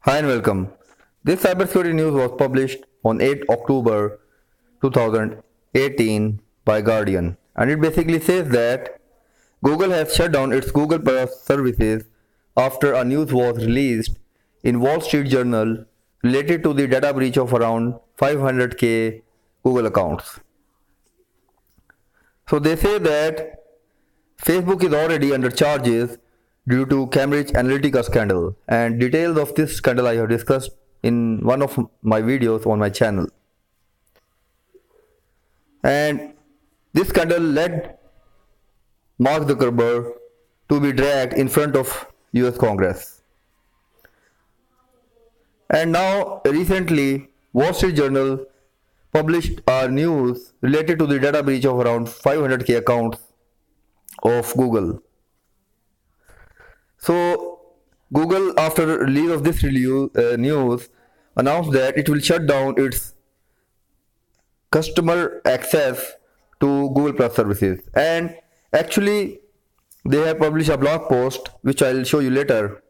Hi and welcome. This cybersecurity news was published on 8 October 2018 by Guardian, and it basically says that Google has shut down its Google Plus services after a news was released in Wall Street Journal related to the data breach of around 500k Google accounts. So they say that Facebook is already under charges due to Cambridge Analytica scandal, and details of this scandal I have discussed in one of my videos on my channel. And this scandal led Mark Zuckerberg to be dragged in front of US Congress. And now recently Wall Street Journal published a news related to the data breach of around 500k accounts of Google. So Google, after release of this news, announced that it will shut down its customer access to Google Plus services. And actually, they have published a blog post which I'll show you later.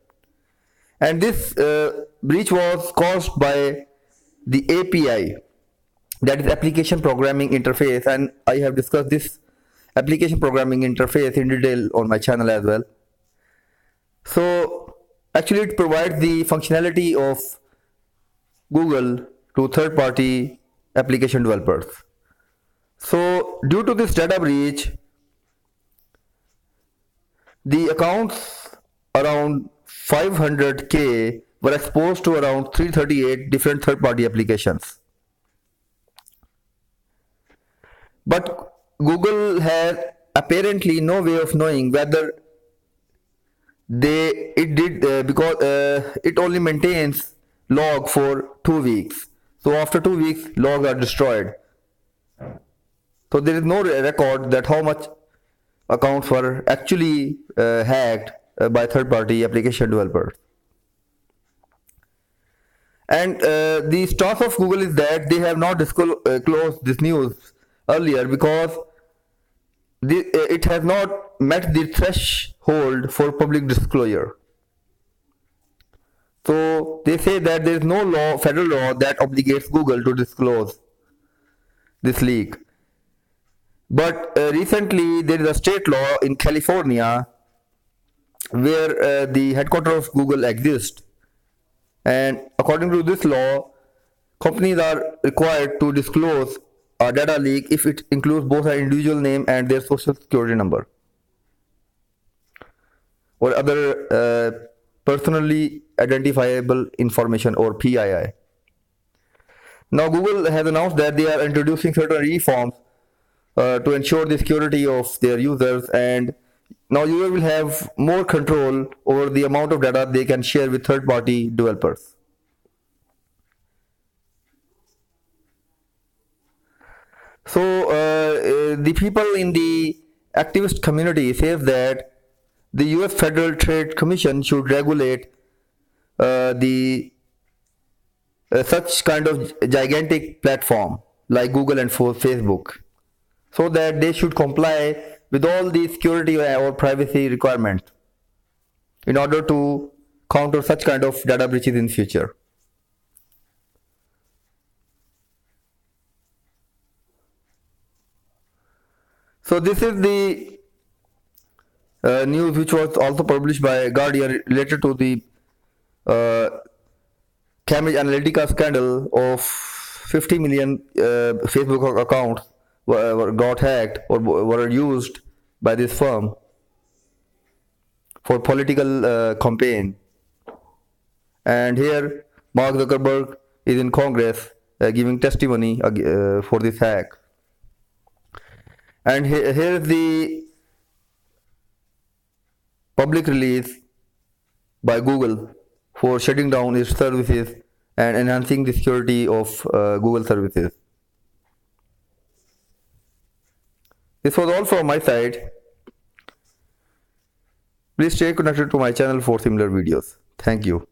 And this breach was caused by the API, that is Application Programming Interface, and I have discussed this Application Programming Interface in detail on my channel as well. So actually it provides the functionality of Google to third-party application developers. So due to this data breach, the accounts around 500k were exposed to around 338 different third-party applications. But Google has apparently no way of knowing whether because it only maintains log for 2 weeks. So after 2 weeks, logs are destroyed. So there is no record that how much accounts were actually hacked by third-party application developers. And the stance of Google is that they have not disclosed this news earlier because it has not met the threshold for public disclosure. So they say that there is no federal law that obligates Google to disclose this leak. But recently there is a state law in California where the headquarters of Google exists, and according to this law, companies are required to disclose a data leak if it includes both an individual name and their social security number or other personally identifiable information, or PII. Now Google has announced that they are introducing certain reforms to ensure the security of their users, and now users will have more control over the amount of data they can share with third-party developers. So the people in the activist community says that the US Federal Trade Commission should regulate such kind of gigantic platform like Google and Facebook, so that they should comply with all the security or privacy requirements in order to counter such kind of data breaches in future. So this is the news which was also published by Guardian related to the Cambridge Analytica scandal of 50 million Facebook accounts got hacked or were used by this firm for political campaign. And here Mark Zuckerberg is in Congress giving testimony for this hack. And here is the public release by Google for shutting down its services and enhancing the security of Google services. This was all from my side. Please stay connected to my channel for similar videos. Thank you.